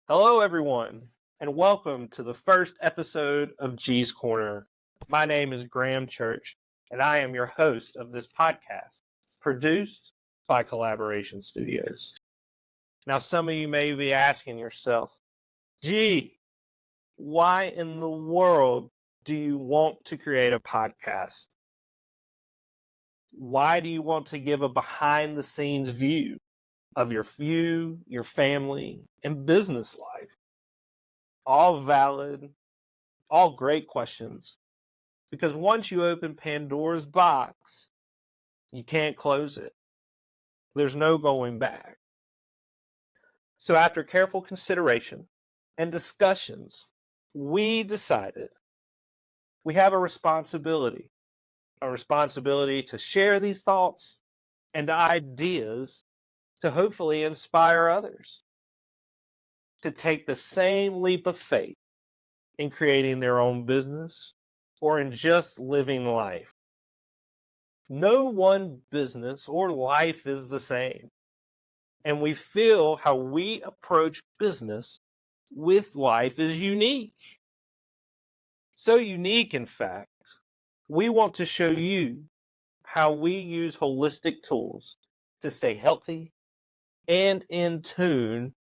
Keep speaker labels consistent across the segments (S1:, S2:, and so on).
S1: Hello, everyone, and welcome to the first episode of G's Corner. My name is Graham Church, and I am your host of this podcast, produced by Collaboration Studios. Now, some of you may be asking yourself, G, why in the world do you want to create a podcast? Why do you want to give a behind the scenes view of your family, and business life? All valid, all great questions. Because once you open Pandora's box, you can't close it. There's no going back. So, after careful consideration and discussions, we decided we have a responsibility to share these thoughts and ideas to hopefully inspire others to take the same leap of faith in creating their own business or in just living life. No one business or life is the same. And we feel how we approach business with life is unique. So unique, in fact, we want to show you how we use holistic tools to stay healthy and in tune,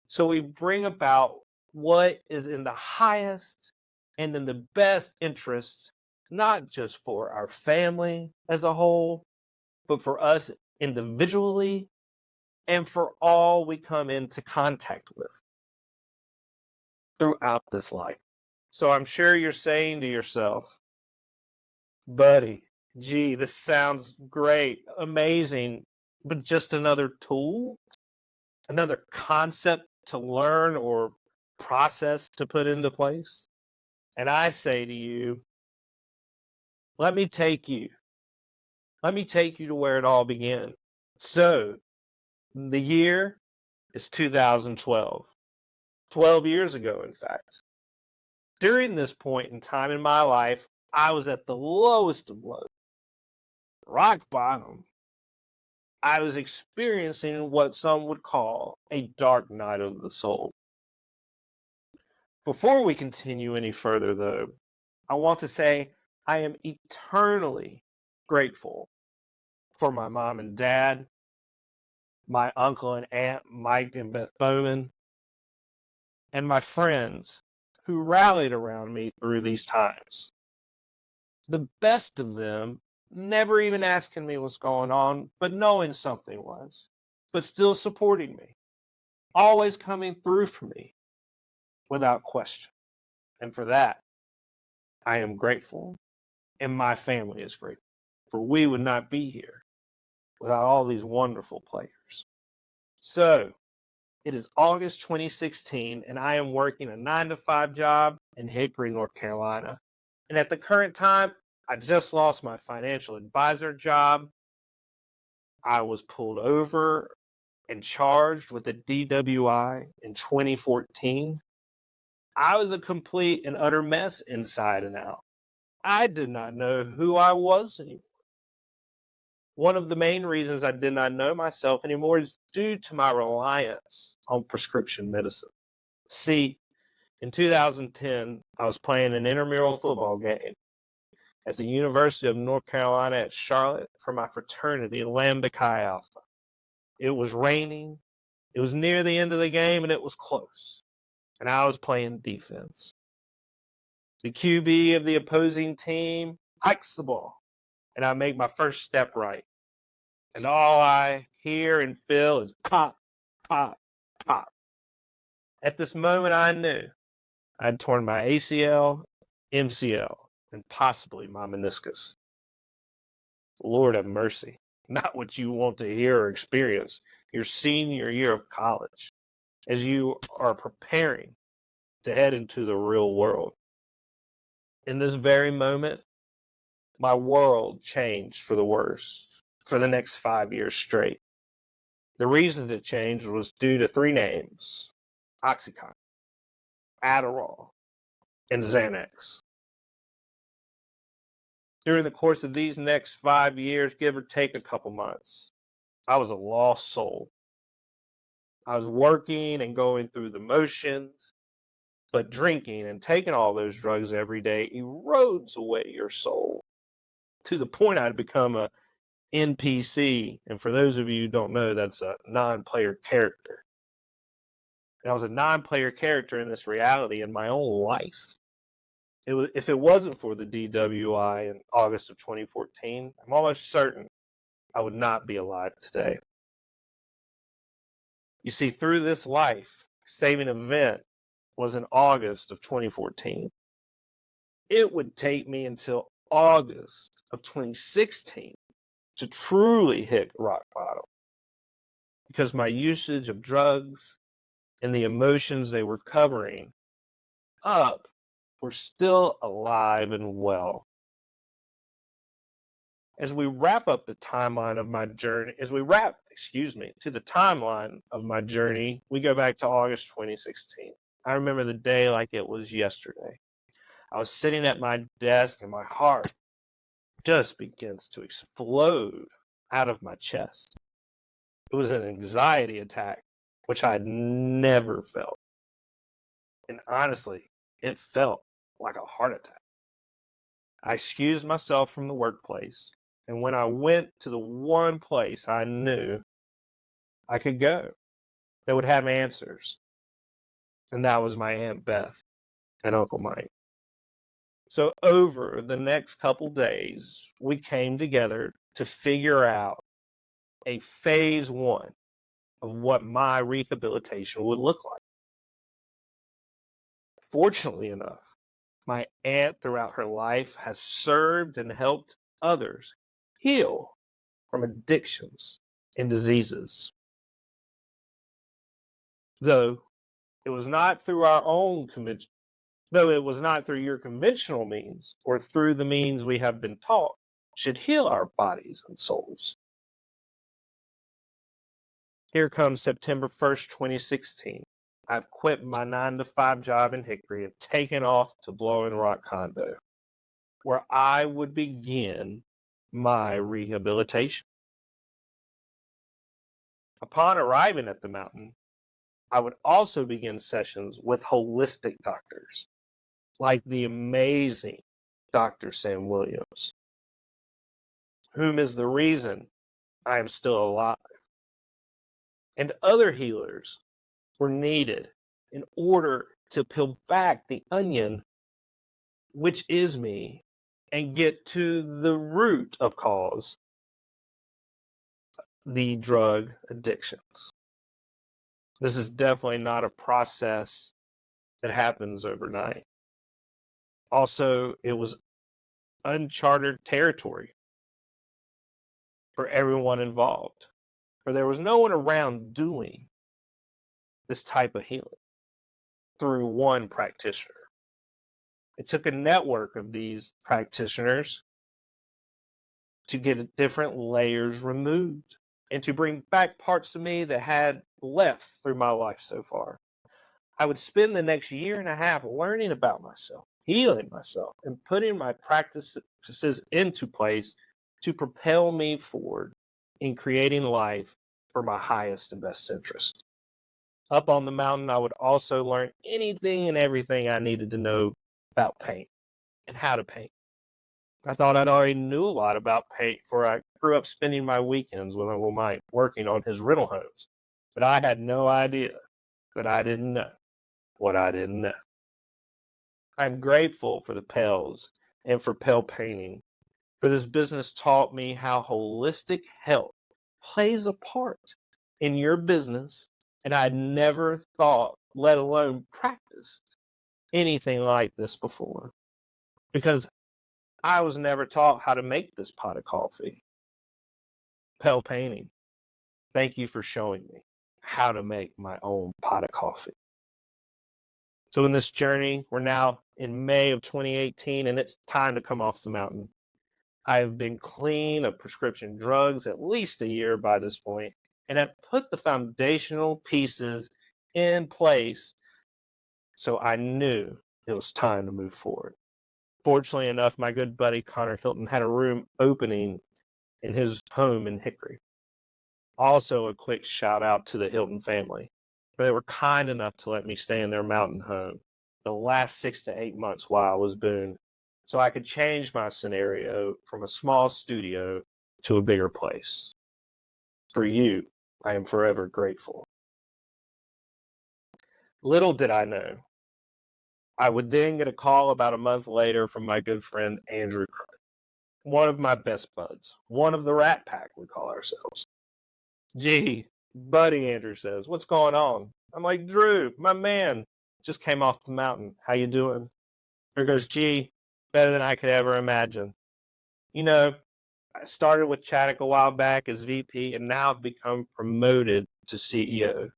S1: so we bring about what is in the highest and in the best interest, not just for our family as a whole, but for us individually and for all we come into contact with throughout this life. So I'm sure you're saying to yourself, buddy, gee, this sounds great, amazing, but just another tool, another concept to learn or process to put into place? And I say to you, let me take you to where it all began. So the year is 2012. 12 years ago, in fact. During this point in time in my life, I was at the lowest of lows, rock bottom. I was experiencing what some would call a dark night of the soul. Before we continue any further, though, I want to say I am eternally grateful for my mom and dad, my uncle and aunt, Mike and Beth Bowman, and my friends who rallied around me through these times. The best of them never even asking me what's going on, but knowing something was, but still supporting me, always coming through for me without question. And for that, I am grateful, and my family is grateful, for we would not be here without all these wonderful players. So, it is August 2016, and I am working a 9-to-5 job in Hickory, North Carolina. And at the current time, I just lost my financial advisor job. I was pulled over and charged with a DWI in 2014. I was a complete and utter mess inside and out. I did not know who I was anymore. One of the main reasons I did not know myself anymore is due to my reliance on prescription medicine. See, in 2010, I was playing an intramural football game at the University of North Carolina at Charlotte for my fraternity, Lambda Chi Alpha. It was raining, it was near the end of the game, and it was close. And I was playing defense. The QB of the opposing team hikes the ball, and I make my first step right. And all I hear and feel is pop, pop, pop. At this moment, I knew I'd torn my ACL, MCL, and possibly my meniscus. Lord have mercy. Not what you want to hear or experience your senior year of college as you are preparing to head into the real world. In this very moment, my world changed for the worse for the next 5 years straight. The reason it changed was due to 3 names: Oxycontin, Adderall, and Xanax. During the course of these next 5 years, give or take a couple months, I was a lost soul. I was working and going through the motions, but drinking and taking all those drugs every day erodes away your soul to the point I'd become a NPC. And for those of you who don't know, that's a non-player character. And I was a non-player character in this reality in my own life. If it wasn't for the DWI in August of 2014, I'm almost certain I would not be alive today. You see, through this life-saving event was in August of 2014. It would take me until August of 2016 to truly hit rock bottom, because my usage of drugs and the emotions they were covering up were still alive and well. As we wrap up the timeline of my journey, to the timeline of my journey, we go back to August 2016. I remember the day like it was yesterday. I was sitting at my desk and my heart just begins to explode out of my chest. It was an anxiety attack, which I had never felt. And honestly, it felt like a heart attack. I excused myself from the workplace, and when I went to the one place I knew I could go that would have answers, and that was my Aunt Beth and Uncle Mike. So over the next couple days, we came together to figure out a phase one of what my rehabilitation would look like. Fortunately enough, my aunt throughout her life has served and helped others heal from addictions and diseases. Though it was not through your conventional means or through the means we have been taught should heal our bodies and souls. Here comes September 1st, 2016. I've quit my 9-to-5 job in Hickory and taken off to Blowing Rock condo, where I would begin my rehabilitation. Upon arriving at the mountain, I would also begin sessions with holistic doctors, like the amazing Dr. Sam Williams, whom is the reason I am still alive. And other healers were needed in order to peel back the onion, which is me, and get to the root of cause, the drug addictions. This is definitely not a process that happens overnight. Also, it was uncharted territory for everyone involved, for there was no one around doing this type of healing through one practitioner. It took a network of these practitioners to get different layers removed and to bring back parts of me that had left through my life so far. I would spend the next year and a half learning about myself, healing myself, and putting my practices into place to propel me forward in creating life for my highest and best interest. Up on the mountain, I would also learn anything and everything I needed to know about paint and how to paint. I thought I'd already knew a lot about paint, for I grew up spending my weekends with Uncle Mike working on his rental homes. But I had no idea that I didn't know what I didn't know. I'm grateful for the Pels and for Pel Painting, for this business taught me how holistic health plays a part in your business, and I'd never thought, let alone practiced, anything like this before, because I was never taught how to make this pot of coffee. Pel Painting, thank you for showing me how to make my own pot of coffee. So in this journey, we're now in May of 2018, and it's time to come off the mountain. I have been clean of prescription drugs at least a year by this point, and have put the foundational pieces in place, so I knew it was time to move forward. Fortunately enough, my good buddy Connor Hilton had a room opening in his home in Hickory. Also, a quick shout out to the Hilton family. They were kind enough to let me stay in their mountain home the last 6 to 8 months while I was booing, so I could change my scenario from a small studio to a bigger place. For you, I am forever grateful. Little did I know, I would then get a call about a month later from my good friend Andrew Crook, one of my best buds, one of the Rat Pack, we call ourselves. Gee, buddy, Andrew says, what's going on? I'm like, Drew, my man, just came off the mountain. How you doing? Drew goes, gee, better than I could ever imagine. You know, I started with Chaddock a while back as VP and now I've become promoted to CEO.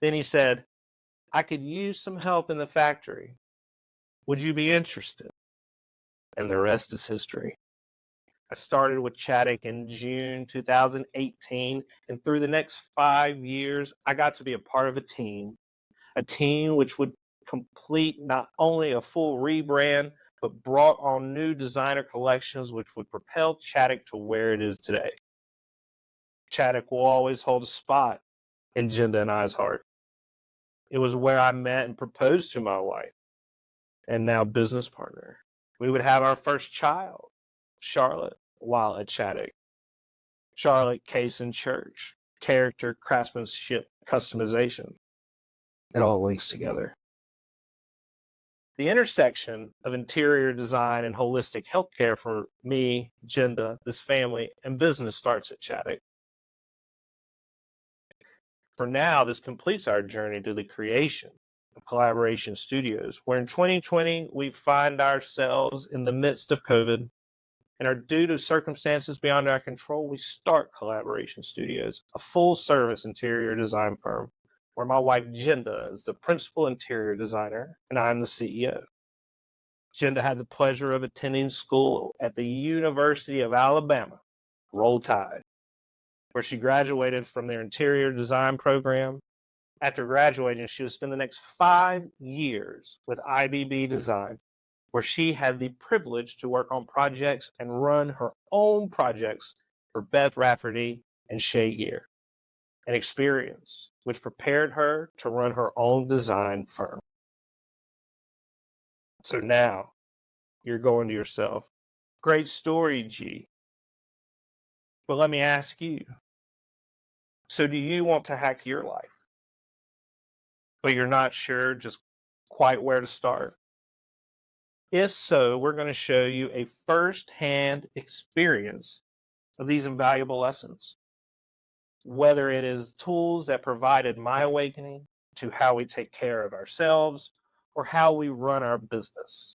S1: Then he said, I could use some help in the factory. Would you be interested? And the rest is history. I started with Chaddock in June 2018, and through the next 5 years, I got to be a part of a team which would complete not only a full rebrand, but brought on new designer collections which would propel Chaddock to where it is today. Chaddock will always hold a spot in Jinda and I's heart. It was where I met and proposed to my wife, and now business partner. We would have our first child, Charlotte, while at Chaddock. Charlotte Cason Church, character, craftsmanship, customization. It all links together. The intersection of interior design and holistic healthcare for me, Jinda, this family, and business starts at Chaddock. For now, this completes our journey to the creation of Collaboration Studios, where in 2020 we find ourselves in the midst of COVID, and are due to circumstances beyond our control, we start Collaboration Studios, a full-service interior design firm, where my wife Jinda is the principal interior designer, and I'm the CEO. Jinda had the pleasure of attending school at the University of Alabama, Roll Tide, where she graduated from their interior design program. After graduating, she would spend the next 5 years with IBB Design, where she had the privilege to work on projects and run her own projects for Beth Rafferty and Shay Gear, an experience which prepared her to run her own design firm. So now you're going to yourself, great story, G. But let me ask you, so do you want to hack your life, but you're not sure just quite where to start? If so, we're going to show you a first-hand experience of these invaluable lessons. Whether it is tools that provided my awakening to how we take care of ourselves or how we run our business.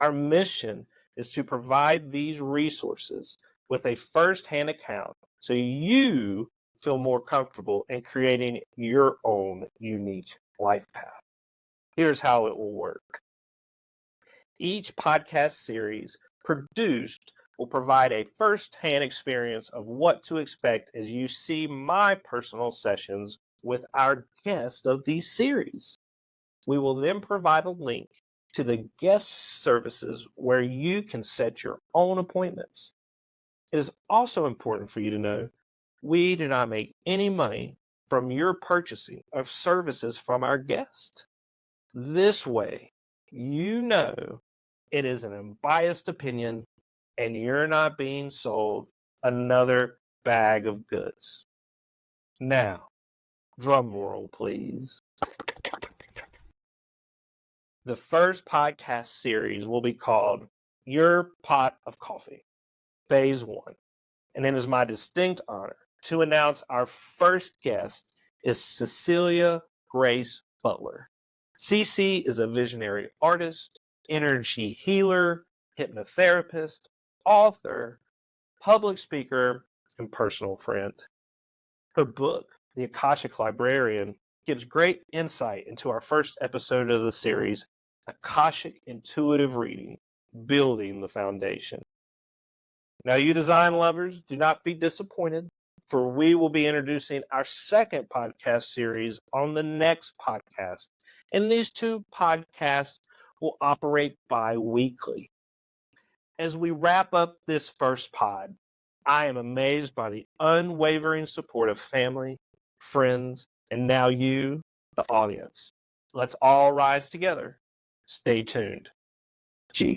S1: Our mission is to provide these resources with a first-hand account so you feel more comfortable in creating your own unique life path. Here's how it will work. Each podcast series produced will provide a first-hand experience of what to expect as you see my personal sessions with our guest of these series. We will then provide a link to the guest services where you can set your own appointments. It is also important for you to know we do not make any money from your purchasing of services from our guest. This way, you know it is an unbiased opinion and you're not being sold another bag of goods. Now, drum roll, please. The first podcast series will be called Your Pot of Coffee, Phase 1. And it is my distinct honor to announce our first guest is Cecilia Grace Butler. Cece is a visionary artist, energy healer, hypnotherapist, author, public speaker, and personal friend. Her book, The Akashic Librarian, gives great insight into our first episode of the series, Akashic Intuitive Reading, Building the Foundation. Now, you design lovers, do not be disappointed, for we will be introducing our second podcast series on the next podcast, and these two podcasts will operate bi-weekly. As we wrap up this first pod, I am amazed by the unwavering support of family, friends, And now you, the audience. Let's all rise together. Stay tuned. G.